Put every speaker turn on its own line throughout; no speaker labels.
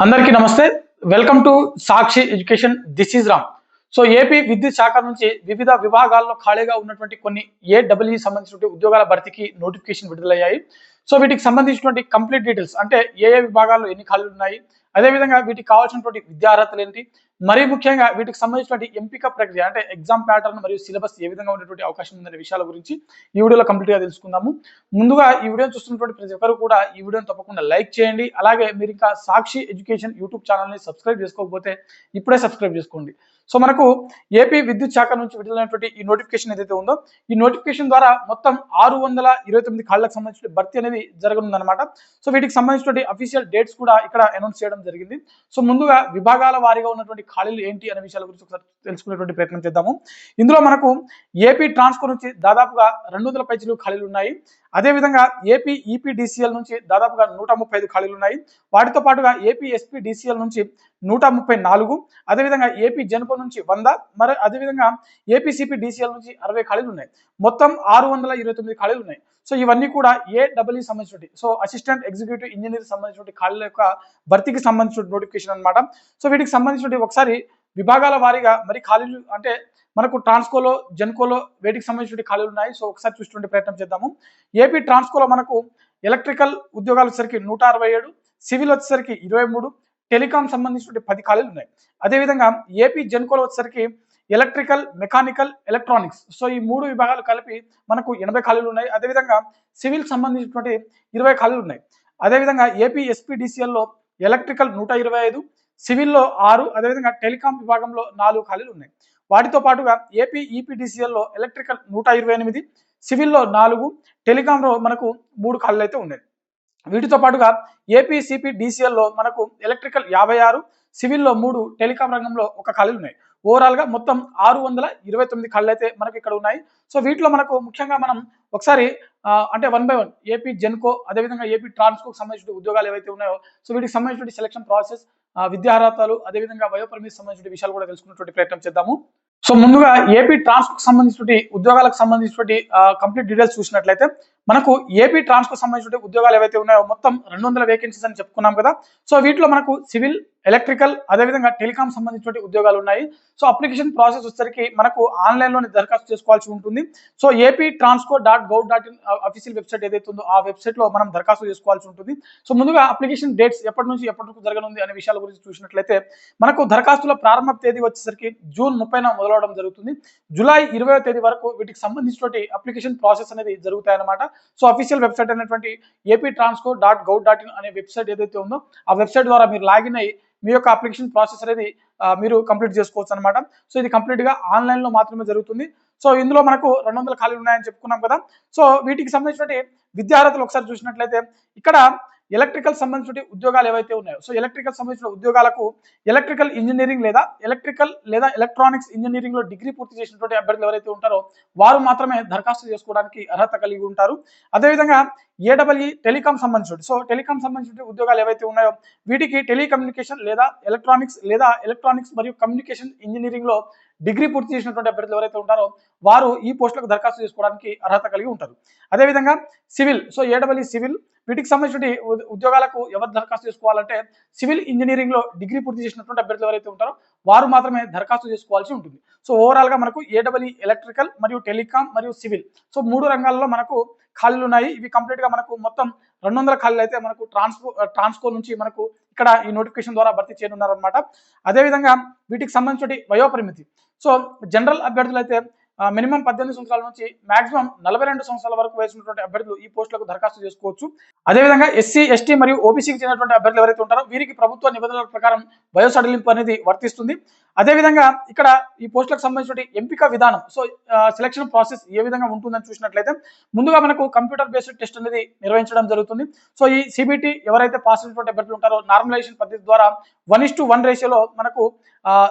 అందరికీ నమస్తే. Welcome to Sakshi education. This is Ram. So AP విద్యుత్ శాఖ నుంచి వివిధ విభాగాల్లో ఖాళీగా ఉన్నటువంటి కొన్ని ఏడబ్ల్యూ సంబంధించిన ఉద్యోగాల భర్తీకి నోటిఫికేషన్ విడుదలయ్యాయి. సో వీటికి సంబంధించినటువంటి కంప్లీట్ డీటెయిల్స్ అంటే ఏ విభాగాల్లో ఎన్ని ఖాళీలు ఉన్నాయి, అదేవిధంగా వీటికి కావాల్సినటువంటి విద్యార్హతలు ఏంటి, మరీ ముఖ్యంగా వీటికి సంబంధించినటువంటి ఎంపిక ప్రక్రియ అంటే ఎగ్జామ్ ప్యాటర్న్ మరియు సిలబస్ ఏ విధంగా ఉండేటువంటి అవకాశం ఉందనే విషయాల గురించి ఈ వీడియోలో కంప్లీట్గా తెలుసుకుందాము. ముందుగా ఈ వీడియోని చూస్తున్నటువంటి ప్రతి ఒక్కరు కూడా ఈ వీడియోని తప్పకుండా లైక్ చేయండి. అలాగే మీరు ఇంకా సాక్షి ఎడ్యుకేషన్ యూట్యూబ్ ఛానల్ని సబ్స్క్రైబ్ చేసుకోకపోతే ఇప్పుడే సబ్స్క్రైబ్ చేసుకోండి. సో మనకు ఏపీ విద్యుత్ శాఖ నుంచి విడుదలైనటువంటి ఈ నోటిఫికేషన్ ఏదైతే ఉందో ఈ నోటిఫికేషన్ ద్వారా మొత్తం 629 ఖాళీలకు సంబంధించిన భర్తీ అనేది జరగనుందన్నమాట. సో వీటికి సంబంధించినటువంటి అఫీషియల్ డేట్స్ కూడా ఇక్కడ అనౌన్స్ చేయడం జరిగింది. సో ముందుగా విభాగాల వారీగా ఉన్నటువంటి ఖాళీలు ఏంటి అనే విషయాల గురించి ఒకసారి తెలుసుకునేటువంటి ప్రయత్నం చేద్దాము. ఇందులో మనకు ఏపీ ట్రాన్స్కో నుంచి దాదాపుగా 200 పైచిలు ఖాళీలు ఉన్నాయి. అదేవిధంగా ఏపీ ఈపీడీసీఎల్ నుంచి దాదాపుగా 135 ఖాళీలు ఉన్నాయి. వాటితో పాటుగా ఏపీ ఎస్పీడీసీఎల్ నుంచి 134, అదేవిధంగా ఏపీ జెన్కో నుంచి 100, మరి అదేవిధంగా ఏపీసీపీడీసీఎల్ నుంచి 60 ఖాళీలు ఉన్నాయి. మొత్తం 629 ఖాళీలు ఉన్నాయి. సో ఇవన్నీ కూడా ఏడబ్ల్యూ సంబంధించినటువంటి సో అసిస్టెంట్ ఎగ్జిక్యూటివ్ ఇంజనీర్ సంబంధించిన ఖాళీల యొక్క భర్తీకి సంబంధించిన నోటిఫికేషన్ అనమాట. సో వీటికి సంబంధించిన ఒకసారి విభాగాల వారీగా మరి ఖాళీలు అంటే మనకు ట్రాన్స్కోలో జెన్కోలో వేటికి సంబంధించిన ఖాళీలు ఉన్నాయి. సో ఒకసారి చూసుకునే ప్రయత్నం చేద్దాము. ఏపీ ట్రాన్స్కోలో మనకు ఎలక్ట్రికల్ ఉద్యోగాలు వచ్చేసరికి 167, సివిల్ వచ్చేసరికి 23, టెలికాం సంబంధించిన 10 ఖాళీలు ఉన్నాయి. అదేవిధంగా ఏపీ జెన్కోలో వచ్చేసరికి ఎలక్ట్రికల్, మెకానికల్, ఎలక్ట్రానిక్స్ సో ఈ 3 విభాగాలు కలిపి మనకు 80 ఖాళీలు ఉన్నాయి. అదేవిధంగా సివిల్ సంబంధించినటువంటి 20 ఖాళీలు ఉన్నాయి. అదేవిధంగా ఏపీ ఎస్పీడీసీఎల్లో ఎలక్ట్రికల్ 125, సివిల్లో 6, అదేవిధంగా టెలికాం విభాగంలో 4 ఖాళీలు ఉన్నాయి. వాటితో పాటుగా ఏపీ ఈపీడీసీఎల్లో ఎలక్ట్రికల్ 128, సివిల్లో 4, టెలికాంలో మనకు 3 ఖాళీలు అయితే ఉన్నాయి. వీటితో పాటుగా ఏపీ సిపిడిసిఎల్లో మనకు ఎలక్ట్రికల్ 56, సివిల్లో 3, టెలికాం రంగంలో 1 ఖాళీలు ఉన్నాయి. ఓవరాల్గా మొత్తం 629 ఖాళీలు అయితే మనకి ఇక్కడ ఉన్నాయి. సో వీటిలో మనకు ముఖ్యంగా మనం ఒకసారి అంటే 1 by 1 ఏపీ జెన్కో అదేవిధంగా ఏపీ ట్రాన్స్కోకి సంబంధించిన ఉద్యోగాలు ఏవైతే ఉన్నాయో సో వీటికి సంబంధించిన సెలక్షన్ ప్రాసెస్, విద్యార్హతలు, అదేవిధంగా వయోపరిమితి సంబంధించిన విషయాలు కూడా తెలుసుకున్నటువంటి ప్రయత్నం చేద్దాము. సో ముందుగా ఏపీ ట్రాన్స్కోకి సంబంధించిన ఉద్యోగాలకు సంబంధించిన కంప్లీట్ డీటెయిల్స్ చూసినట్లయితే మనకు ఏపీ ట్రాన్స్కో సంబంధించిన ఉద్యోగాలు ఏవైతే ఉన్నాయో మొత్తం 200 వేకెన్సీస్ అని చెప్పుకున్నాం కదా. సో వీటిలో మనకు సివిల్, ఎలక్ట్రికల్, అదేవిధంగా టెలికాం సంబంధించిన ఉద్యోగాలు ఉన్నాయి. సో అప్లికేషన్ ప్రాసెస్ వచ్చేసరికి మనకు ఆన్లైన్లోనే దరఖాస్తు చేసుకోవాల్సి ఉంటుంది. సో ఏపీ ట్రాన్స్కో.gov.in అఫీషియల్ వెబ్సైట్ ఏదైతే ఉందో ఆ వెబ్సైట్లో మనం దరఖాస్తు చేసుకోవాల్సి ఉంటుంది. సో ముందుగా అప్లికేషన్ డేట్స్ ఎప్పటి నుంచి ఎప్పటి వరకు జరగనుంది అనే విషయాల గురించి చూసినట్లయితే మనకు దరఖాస్తుల ప్రారంభ తేదీ వచ్చేసరికి జూన్ 30న మొదలవడం జరుగుతుంది. జూలై 20వ తేదీ వరకు వీటికి సంబంధించిన అప్లికేషన్ ప్రాసెస్ అనేది జరుగుతాయన్నమాట. సో అఫీషియల్ వెబ్సైట్ అయినటువంటి ఏపీ ట్రాన్స్కో.gov.in అనే వెబ్సైట్ ఏదైతే ఉందో ఆ వెబ్సైట్ ద్వారా మీరు లాగిన్ అయ్యి మీ యొక్క అప్లికేషన్ ప్రాసెస్ అనేది మీరు కంప్లీట్ చేసుకోవచ్చు అనమాట. సో ఇది కంప్లీట్గా ఆన్లైన్లో మాత్రమే జరుగుతుంది. సో ఇందులో మనకు 200 ఖాళీలు ఉన్నాయని చెప్పుకున్నాం కదా. సో వీటికి సంబంధించిన విద్యార్హతలు ఒకసారి చూసినట్లయితే ఇక్కడ ఎలక్ట్రికల్ సంబంధించిన ఉద్యోగాలు ఏవైతే ఉన్నాయో సో ఎలక్ట్రికల్ సంబంధించిన ఉద్యోగాలకు ఎలక్ట్రికల్ ఇంజనీరింగ్ లేదా ఎలక్ట్రానిక్స్ ఇంజనీరింగ్ లో డిగ్రీ పూర్తి చేసినటువంటి అభ్యర్థులు ఎవరైతే ఉంటారో వారు మాత్రమే దరఖాస్తు చేసుకోవడానికి అర్హత కలిగి ఉంటారు. అదేవిధంగా ఏడబ్ల్యూ టెలికాం సంబంధించిన ఉద్యోగాలు ఏవైతే ఉన్నాయో వీటికి టెలికమ్యూనికేషన్ లేదా ఎలక్ట్రానిక్స్ మరియు కమ్యూనికేషన్ ఇంజనీరింగ్ లో డిగ్రీ పూర్తి చేసినటువంటి అభ్యర్థులు ఎవరైతే ఉంటారో వారు ఈ పోస్టులకు దరఖాస్తు చేసుకోవడానికి అర్హత కలిగి ఉంటారు. అదేవిధంగా సివిల్ ఏడబ్ల్యూ సివిల్ వీటికి సంబంధించిన ఉద్యోగాలకు ఎవరు దరఖాస్తు చేసుకోవాలంటే సివిల్ ఇంజనీరింగ్ లో డిగ్రీ పూర్తి చేసినటువంటి అభ్యర్థులు ఎవరైతే ఉంటారో వారు మాత్రమే దరఖాస్తు చేసుకోవాల్సి ఉంటుంది. సో ఓవరాల్ గా మనకు ఏడబ్ల్యూ ఎలక్ట్రికల్ మరియు టెలికాం మరియు సివిల్ సో 3 రంగాల్లో మనకు ఖాళీలు ఉన్నాయి. ఇవి కంప్లీట్ గా మనకు మొత్తం 200 ఖాళీలు అయితే మనకు ట్రాన్స్కో నుంచి మనకు ఇక్కడ ఈ నోటిఫికేషన్ ద్వారా భర్తీ చేయనున్నారనమాట. అదేవిధంగా వీటికి సంబంధించిన వయోపరిమితి సో జనరల్ అభ్యర్థులు అయితే మినిమం 18 సంవత్సరాల నుంచి మాక్సిమం 42 సంవత్సరాల వరకు వయసున్నటువంటి అభ్యర్థులు ఈ పోస్టులకు దరఖాస్తు చేసుకోవచ్చు. అదేవిధంగా ఎస్సీ, ఎస్టీ మరియు ఓబీసీకి చెందినటువంటి అభ్యర్థులు ఎవరైతే ఉంటారో వీరికి ప్రభుత్వ నిబంధనల ప్రకారం వయో సడలింపు అనేది వర్తిస్తుంది. అదేవిధంగా ఇక్కడ ఈ పోస్టులకు సంబంధించిన ఎంపిక విధానం సో సెలక్షన్ ప్రాసెస్ ఏ విధంగా ఉంటుందని చూసినట్లయితే ముందుగా మనకు కంప్యూటర్ బేస్డ్ టెస్ట్ అనేది నిర్వహించడం జరుగుతుంది. సో ఈ సిబిటి ఎవరైతే పాస్ అయినటువంటి అభ్యర్థులు ఉంటారో నార్మలైజేషన్ పద్ధతి ద్వారా 1:1 రేషియోలో మనకు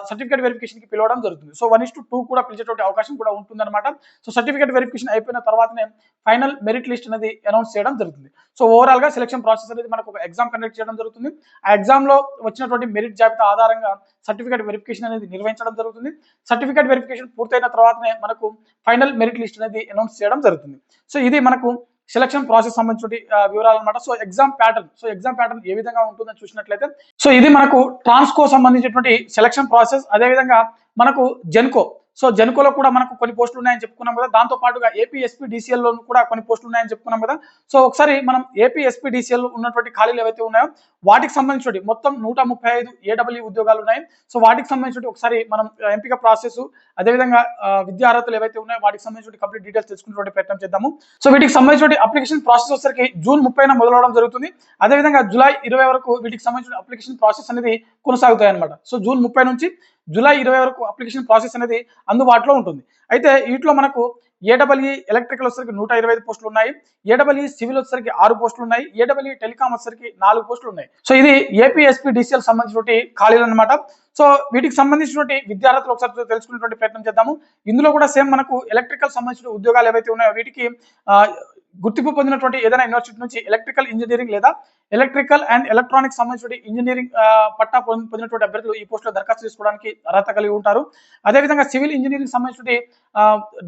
సర్టిఫికేట్ వెరిఫికేషన్ కి పిలవడం జరుగుతుంది. సో 1:2 కూడా పిలిచేటువంటి అవకాశం కూడా ఉంటుందన్నమాట. సో సర్టిఫికేట్ వెరిఫికేషన్ అయిపోయిన తర్వాతనే ఫైనల్ మెరిట్ లిస్ట్ అనేది అనౌన్స్ చేయడం జరుగుతుంది. సో ఓవరాల్ గా సెలక్షన్ ప్రాసెస్ అనేది మనకు ఒక ఎగ్జామ్ కండక్ట్ చేయడం జరుగుతుంది. ఆ ఎగ్జామ్ లో వచ్చినటువంటి మెరిట్ జాబితా ఆధారంగా సర్టిఫికేట్ వెరిఫికేషన్ అనేది నిర్వహించడం జరుగుతుంది. సర్టిఫికేట్ వెరిఫికేషన్ పూర్తయిన తర్వాతనే మనకు ఫైనల్ మెరిట్ లిస్ట్ అనేది అనౌన్స్ చేయడం జరుగుతుంది. సో ఇది మనకు సెలక్షన్ ప్రాసెస్ సంబంధించి వివరాలు అనమాట. సో ఎగ్జామ్ ప్యాటర్న్ ఏ విధంగా ఉంటుందని చూసినట్లయితే, సో ఇది మనకు ట్రాన్స్కో సంబంధించినటువంటి సెలక్షన్ ప్రాసెస్. అదేవిధంగా మనకు జెన్కో, సో జెన్కోలో కూడా మనకు కొన్ని పోస్టులు ఉన్నాయని చెప్పుకున్నాం కదా. దాంతో పాటుగా ఏపీ ఎస్పీడీసీఎల్ లో కూడా కొన్ని పోస్టులు ఉన్నాయని చెప్పుకున్నాం కదా. సో ఒకసారి మనం ఏపీ ఎస్పీడీసీఎల్ ఉన్నటువంటి ఖాళీలు ఏవైతే ఉన్నాయో వాటికి సంబంధించి మొత్తం 135 ఏడబ్ల్యూ ఉద్యోగాలు ఉన్నాయి. సో వాటికి సంబంధించి ఒకసారి మనం ఎంపిక ప్రాసెస్, అదేవిధంగా విద్యా అర్హతలు ఏవైతే ఉన్నాయో వాటికి సంబంధించి కంప్లీట్ డీటెయిల్స్ తెలుసుకునేటువంటి ప్రయత్నం చేద్దాము. సో వీటికి సంబంధించిన అప్లికేషన్ ప్రాసెస్ వచ్చరికి జూన్ 30న మొదలవడం జరుగుతుంది. అదేవిధంగా జూలై 20 వరకు వీటికి సంబంధించిన అప్లికేషన్ ప్రాసెస్ అనేది కొనసాగుతాయి అనమాట. సో జూన్ 30 నుంచి జూలై 20 వరకు అప్లికేషన్ ప్రాసెస్ అనేది అందుబాటులో ఉంటుంది. అయితే వీటిలో మనకు ఏడబ్ల్యూ ఎలక్ట్రికల్ వచ్చరికి 125 పోస్టులు ఉన్నాయి, ఏడబ్ల్యూ సివిల్ వచ్చరికి 6 పోస్టులు ఉన్నాయి, ఏడబ్ల్యూ టెలికామ్ వచ్చరికి 4 పోస్టులు ఉన్నాయి. సో ఇది ఏపీ ఎస్పీడీసీఎల్ సంబంధించిన ఖాళీలు అనమాట. సో వీటికి సంబంధించినటువంటి విద్యార్థులు ఒకసారి తెలుసుకునేటువంటి ప్రయత్నం చేద్దాము. ఇందులో కూడా సేమ్ మనకు ఎలక్ట్రికల్ సంబంధించిన ఉద్యోగాలు ఏవైతే ఉన్నాయో వీటికి గుర్తింపు పొందినటువంటి ఏదైనా యూనివర్సిటీ నుంచి ఎలక్ట్రికల్ ఇంజనీరింగ్ లేదా ఎలక్ట్రికల్ అండ్ ఎలక్ట్రానిక్స్ సంబంధించిన ఇంజనీరింగ్ పట్టా పొందినటువంటి అభ్యర్థులు ఈ పోస్టులో దరఖాస్తు చేసుకోవడానికి అర్హత కలిగి ఉంటారు. అదేవిధంగా సివిల్ ఇంజనీరింగ్ సంబంధించిన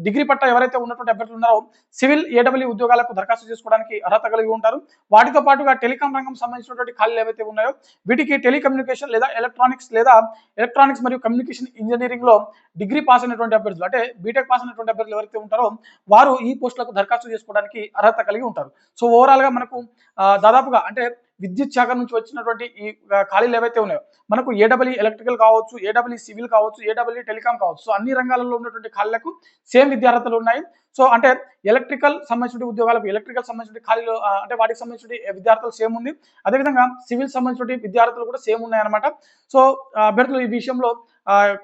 డిగ్రీ పట్టా ఎవరైతే ఉన్నటువంటి అభ్యర్థులు ఉన్నారో సివిల్ ఏడబ్ల్యూ ఉద్యోగాలకు దరఖాస్తు చేసుకోవడానికి అర్హత కలిగి ఉంటారు. వాటితో పాటుగా టెలికాం రంగం సంబంధించినటువంటి ఖాళీలు ఏవైతే ఉన్నాయో వీటికి టెలికమ్యూనికేషన్ లేదా ఎలక్ట్రానిక్స్ మరియు కమ్యూనికేషన్ ఇంజనీరింగ్ లో డిగ్రీ పాస్ అయినటువంటి అభ్యర్థులు, అంటే బీటెక్ పాస్ అయినటువంటి అభ్యర్థులు ఎవరైతే ఉంటారో వారు ఈ పోస్టులకు దరఖాస్తు చేసుకోవడానికి అర్హత కలిగి ఉంటారు. సో ఓవరాల్ గా మనకు దాదాపుగా అంటే విద్యుత్ శాఖ నుంచి వచ్చినటువంటి ఈ ఖాళీలు ఏవైతే ఉన్నాయో మనకు ఏడబ్ల్యూ ఎలక్ట్రికల్ కావచ్చు, ఏడబ్ల్యూ సివిల్ కావచ్చు, ఏడబ్ల్యూ టెలికాం కావచ్చు. సో అన్ని రంగాలలో ఉన్నటువంటి ఖాళీలకు సేమ్ విద్యార్హతలు ఉన్నాయి. సో అంటే ఎలక్ట్రికల్ సంబంధించిన ఉద్యోగాలకు ఎలక్ట్రికల్ సంబంధించిన ఖాళీలు అంటే వాటికి సంబంధించిన విద్యార్థులు సేమ్ ఉంది. అదేవిధంగా సివిల్ సంబంధించిన విద్యార్థులు కూడా సేమ్ ఉన్నాయన్నమాట. సో అభ్యర్థులు ఈ విషయంలో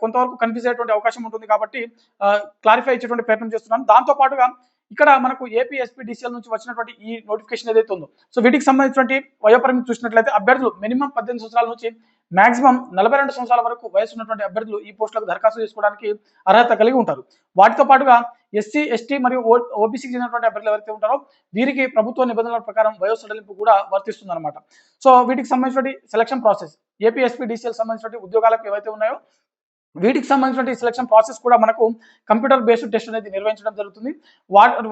కొంతవరకు కన్ఫ్యూజ్ అయ్యేటువంటి అవకాశం ఉంటుంది కాబట్టి క్లారిఫై ఇచ్చేటువంటి ప్రయత్నం చేస్తున్నాను. దాంతో పాటుగా ఇక్కడ మనకు ఏపీ ఎస్పీడీసీఎల్ నుంచి వచ్చినటువంటి ఈ నోటిఫికేషన్ ఏదైతే ఉందో సో వీటికి సంబంధించినటువంటి వయోపరిమితి చూసినట్లయితే అభ్యర్థులు మినిమం 18 సంవత్సరాల నుంచి మాక్సిమం 42 సంవత్సరాల వరకు వయసు ఉన్నటువంటి అభ్యర్థులు ఈ పోస్టులకు దరఖాస్తు చేసుకోవడానికి అర్హత కలిగి ఉంటారు. వాటితో పాటుగా ఎస్సీ, ఎస్టీ మరియు ఓబీసీకి చెందినటువంటి అభ్యర్థులు ఎవరైతే ఉంటారో వీరికి ప్రభుత్వ నిబంధనల ప్రకారం వయసు సడలింపు కూడా వర్తిస్తుంది అనమాట. సో వీటికి సంబంధించిన సెలక్షన్ ప్రాసెస్ ఏపీ ఎస్పీడీసీఎల్ సంబంధించిన ఉద్యోగాలకు ఏవైతే ఉన్నాయో వీటికి సంబంధించిన సెలక్షన్ ప్రాసెస్ కూడా మనకు కంప్యూటర్ బేస్డ్ టెస్ట్ అనేది నిర్వహించడం జరుగుతుంది.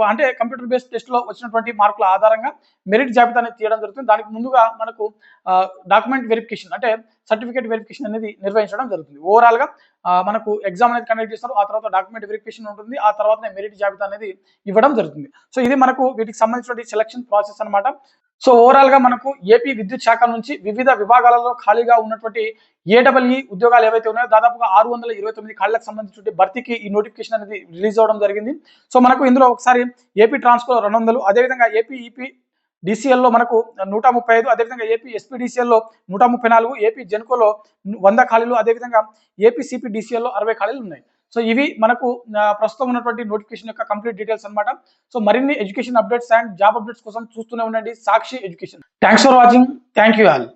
అంటే కంప్యూటర్ బేస్డ్ టెస్ట్ లో వచ్చినటువంటి మార్కుల ఆధారంగా మెరిట్ జాబితా అనేది తీయడం జరుగుతుంది. దానికి ముందుగా మనకు డాక్యుమెంట్ వెరిఫికేషన్ అంటే సర్టిఫికేట్ వెరిఫికేషన్ అనేది నిర్వహించడం జరుగుతుంది. ఓవరాల్ గా మనకు ఎగ్జామ్ అనేది కండక్ట్ చేస్తారు, ఆ తర్వాత డాక్యుమెంట్ వెరిఫికేషన్ ఉంటుంది, ఆ తర్వాత మెరిట్ జాబితా అనేది ఇవ్వడం జరుగుతుంది. సో ఇది మనకు వీటికి సంబంధించిన సెలక్షన్ ప్రాసెస్ అనమాట. సో ఓవరాల్ గా మనకు ఏపీ విద్యుత్ శాఖ నుంచి వివిధ విభాగాలలో ఖాళీగా ఉన్నటువంటి ఏడబ్ల్యూ ఉద్యోగాలు ఏవైతే ఉన్నాయో దాదాపుగా 629 ఖాళీలకు సంబంధించిన భర్తీకి ఈ నోటిఫికేషన్ అనేది రిలీజ్ అవ్వడం జరిగింది. సో మనకు ఇందులో ఒకసారి ఏపీ ట్రాన్స్కో 200, అదేవిధంగా ఏపీ ఈపీ డిసిఎల్ లో మనకు 135, అదేవిధంగా ఏపీ ఎస్పీడీసీఎల్ లో 134, ఏపీ జెన్కోలో 100 ఖాళీలు, అదేవిధంగా ఏపీ సిపి డిసిఎల్ లో 60 ఖాళీలు ఉన్నాయి. సో ఇవి మనకు ప్రస్తుతం ఉన్నటువంటి నోటిఫికేషన్ యొక్క కంప్లీట్ డీటెయిల్స్ అనమాట. సో మరిన్ని education updates and job updates కోసం చూస్తూనే ఉండండి Sakshi education. Thanks for watching. Thank you all.